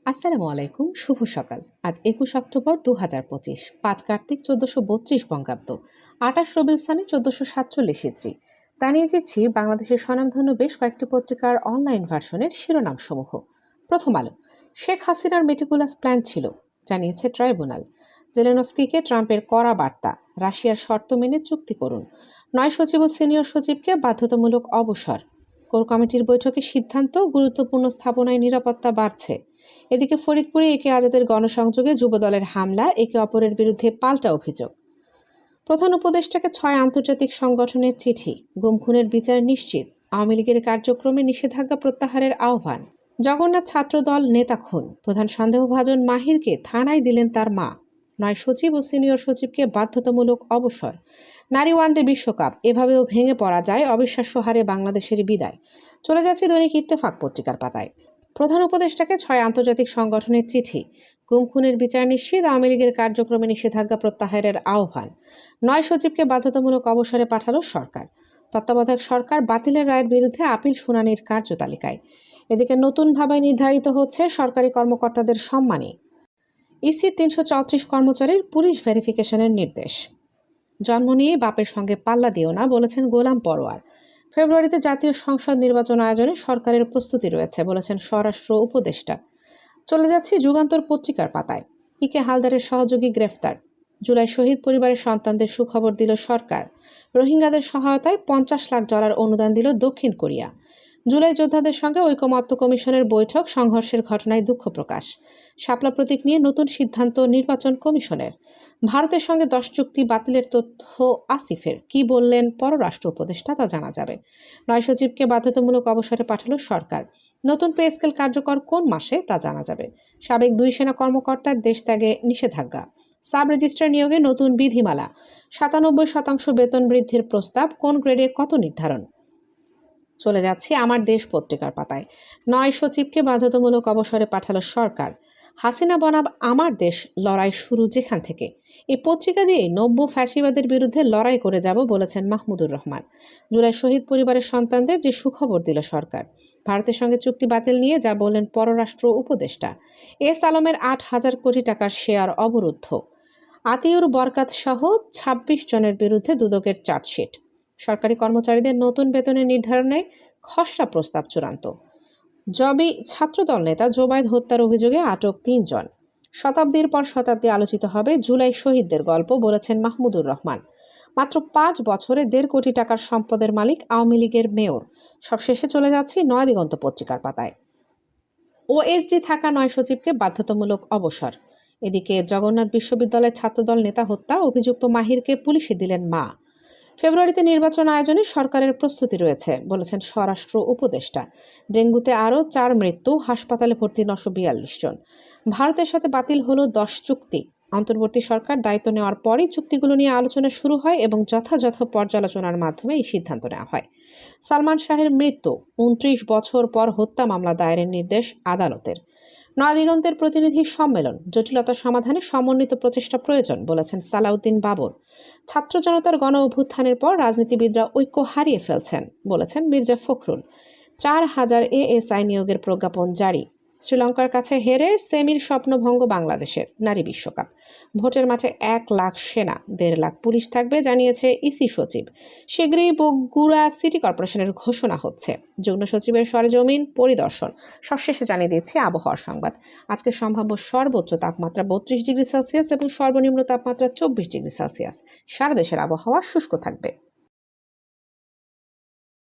আসসালামু আলাইকুম, শুভ সকাল। আজ ২১ অক্টোবর ২০২৫, ৫ কার্তিক ১৪৩২ বঙ্গাব্দ, ২৮ রবিউল সানি ১৪৪৭ হিজরি। জানিয়ে দিচ্ছি বাংলাদেশের স্বনামধন্য বেশ কয়েকটি পত্রিকার অনলাইন ভার্সনের শিরোনামসমূহ। প্রথম আলো। শেখ হাসিনার মেটিকুলাস প্ল্যান ছিল, জানিয়েছে ট্রাইব্যুনাল। জেলেনস্কিকে ট্রাম্পের কড়া বার্তা, রাশিয়ার শর্ত মেনে চুক্তি করুন। ৯ সচিব ও সিনিয়র সচিবকে বাধ্যতামূলক অবসর। কোর কমিটির বৈঠকে সিদ্ধান্ত, গুরুত্বপূর্ণ স্থাপনায় নিরাপত্তা বাড়ছে। এদিকে ফরিদপুরে একে আজাদের গণসংযোগে যুবদলের হামলা, একে অপরের বিরুদ্ধে পাল্টা অভিযোগ। প্রধান উপদেষ্টাকে ৬ আন্তর্জাতিক সংগঠনের চিঠি, গুম খুনের বিচার নিশ্চিত, আওয়ামী লীগের কার্যক্রমে নিষেধাজ্ঞা প্রত্যাহারের আহ্বান। জগন্নাথ ছাত্রদল নেতা খুন, প্রধান সন্দেহভাজন মাহিরকে থানায় দিলেন তার মা। ৯ সচিব ও সিনিয়র সচিবকে বাধ্যতামূলক অবসর। নারী ওয়ানডে বিশ্বকাপ, এভাবেও ভেঙে পড়া যায়, অবিশ্বাস্য হারে বাংলাদেশের বিদায়। চলে যাচ্ছে দৈনিক ইত্তেফাক পত্রিকার পাতায়। প্রধান উপদেষ্টাকে ৬ আন্তর্জাতিক সংগঠনের চিঠি, গুম খুনের বিচার নিশ্চিত, আওয়ামী লীগের কার্যক্রমে নিষেধাজ্ঞা প্রত্যাহারের আহ্বান। ৯ সচিবকে বাধ্যতামূলক অবসরে পাঠালো সরকার। তত্ত্বাবধায়ক সরকার বাতিলের রায়ের বিরুদ্ধে আপিল শুনানির কার্যতালিকায়। এদিকে নতুনভাবে নির্ধারিত হচ্ছে সরকারি কর্মকর্তাদের সম্মানী। ইসি ৩৩৪ কর্মচারীর পুলিশ ভেরিফিকেশনের নির্দেশ। জন্ম নিয়ে বাপের সঙ্গে পাল্লা দিও না, বলেছেন গোলাম পরোয়ার। ফেব্রুয়ারিতে জাতীয় সংসদ নির্বাচন আয়োজনে সরকারের প্রস্তুতি রয়েছে, বলেছেন স্বরাষ্ট্র উপদেষ্টা। চলে যাচ্ছি যুগান্তর পত্রিকার পাতায়। পিকে হালদারের সহযোগী গ্রেফতার। জুলাই শহীদ পরিবারের সন্তানদের সুখবর দিল সরকার। রোহিঙ্গাদের সহায়তায় $৫০ লাখ অনুদান দিল দক্ষিণ কোরিয়া। জুলাই যোদ্ধাদের সঙ্গে ঐকমত্য কমিশনের বৈঠক, সংঘর্ষের ঘটনায় দুঃখ প্রকাশ। শাপলা প্রতীক নিয়ে নতুন সিদ্ধান্ত নির্বাচন কমিশনের। ভারতের সঙ্গে 10 চুক্তি বাতিলের তথ্য আসিফের, কি বললেন পররাষ্ট্র উপদেষ্টা তা জানা যাবে। ৯ সচিবকে বাধ্যতামূলক অবসরে পাঠালো সরকার। নতুন পে স্কেল কার্যকর কোন মাসে তা জানা যাবে। সাবেক 2 সেনা কর্মকর্তার দেশ ত্যাগে নিষেধাজ্ঞা। সাব রেজিস্ট্রার নিয়োগে নতুন বিধিমালা। 97% বেতন বৃদ্ধির প্রস্তাব, কোন গ্রেডে কত নির্ধারণ। চলে যাচ্ছি আমার দেশ পত্রিকার পাতায়। ৯ সচিবকে বাধ্যতামূলক অবসরে পাঠালো সরকার। হাসিনা বনাম আমার দেশ লড়াই শুরু যেখান থেকে। এই পত্রিকা দিয়েই নব্য ফ্যাসিবাদের বিরুদ্ধে লড়াই করে যাব, বলেছেন মাহমুদুর রহমান। জুলাই শহীদ পরিবারের সন্তানদের যে সুখবর দিল সরকার। ভারতের সঙ্গে চুক্তি বাতিল নিয়ে যা বললেন পররাষ্ট্র উপদেষ্টা। এস আলমের ৮,০০০ কোটি টাকার শেয়ার অবরুদ্ধ। আতিউর বরকাত সহ ২৬ জনের বিরুদ্ধে দুদকের চার্জশিট। সরকারি কর্মচারীদের নতুন বেতনের নির্ধারণে খসড়া প্রস্তাব চূড়ান্ত। জবি ছাত্রদল নেতা জোবায়েদ হত্যার অভিযোগে আটক ৩ জন। শতাব্দীর পর শতাব্দী আলোচিত হবে জুলাই শহীদদের গল্প, বলেছেন মাহমুদুর রহমান। মাত্র ৫ বছরে ১.৫ কোটি টাকার সম্পদের মালিক আওয়ামী লীগের মেয়র। সবশেষে চলে যাচ্ছি নয়াদিগন্ত পত্রিকার পাতায়। ওএসডি থাকা ৯ সচিবকে বাধ্যতামূলক অবসর। এদিকে জগন্নাথ বিশ্ববিদ্যালয়ের ছাত্রদল নেতা হত্যা, অভিযুক্ত মাহিরকে পুলিশে দিলেন মা। ফেব্রুয়ারিতে নির্বাচন আয়োজনে সরকারের প্রস্তুতি রয়েছে, বলেছেন স্বরাষ্ট্র উপদেষ্টা। ডেঙ্গুতে আরও ৪ মৃত্যু, হাসপাতালে ভর্তি ৯৪২ জন। ভারতের সাথে বাতিল হলো 10 চুক্তি। অন্তর্বর্তী সরকার দায়িত্ব নেওয়ার পরই চুক্তিগুলো নিয়ে আলোচনা শুরু হয় এবং যথাযথ পর্যালোচনার মাধ্যমে এই সিদ্ধান্ত নেওয়া হয়। সালমান শাহের মৃত্যু, ২৯ বছর পর হত্যা মামলা দায়েরের নির্দেশ আদালতের। নয়াদিগন্তের প্রতিনিধি সম্মেলন, জটিলতা সমাধানে সমন্বিত প্রচেষ্টা প্রয়োজন, বলেছেন সালাউদ্দিন বাবর। ছাত্র জনতার গণ অভ্যুত্থানের পর রাজনীতিবিদরা ঐক্য হারিয়ে ফেলছেন, বলেছেন মির্জা ফখরুল। ৪,০০০ এএসআই নিয়োগের প্রজ্ঞাপন জারি। শ্রীলঙ্কার কাছে হেরে সেমির স্বপ্নভঙ্গ বাংলাদেশের। নারী বিশ্বকাপ, ভোটের মাঠে ১ লাখ সেনা, ১.৫ লাখ পুলিশ থাকবে, জানিয়েছে ইসি সচিব। শীঘ্রই বগুড়া সিটি কর্পোরেশনের ঘোষণা হচ্ছে। যুগ্ম সচিবের সরেজমিন পরিদর্শন। সবশেষে জানিয়ে দিচ্ছি আবহাওয়ার সংবাদ। আজকে সম্ভাব্য সর্বোচ্চ তাপমাত্রা ৩২ ডিগ্রি সেলসিয়াস এবং সর্বনিম্ন তাপমাত্রা ২৪ ডিগ্রি সেলসিয়াস। সারা দেশের আবহাওয়া শুষ্ক থাকবে।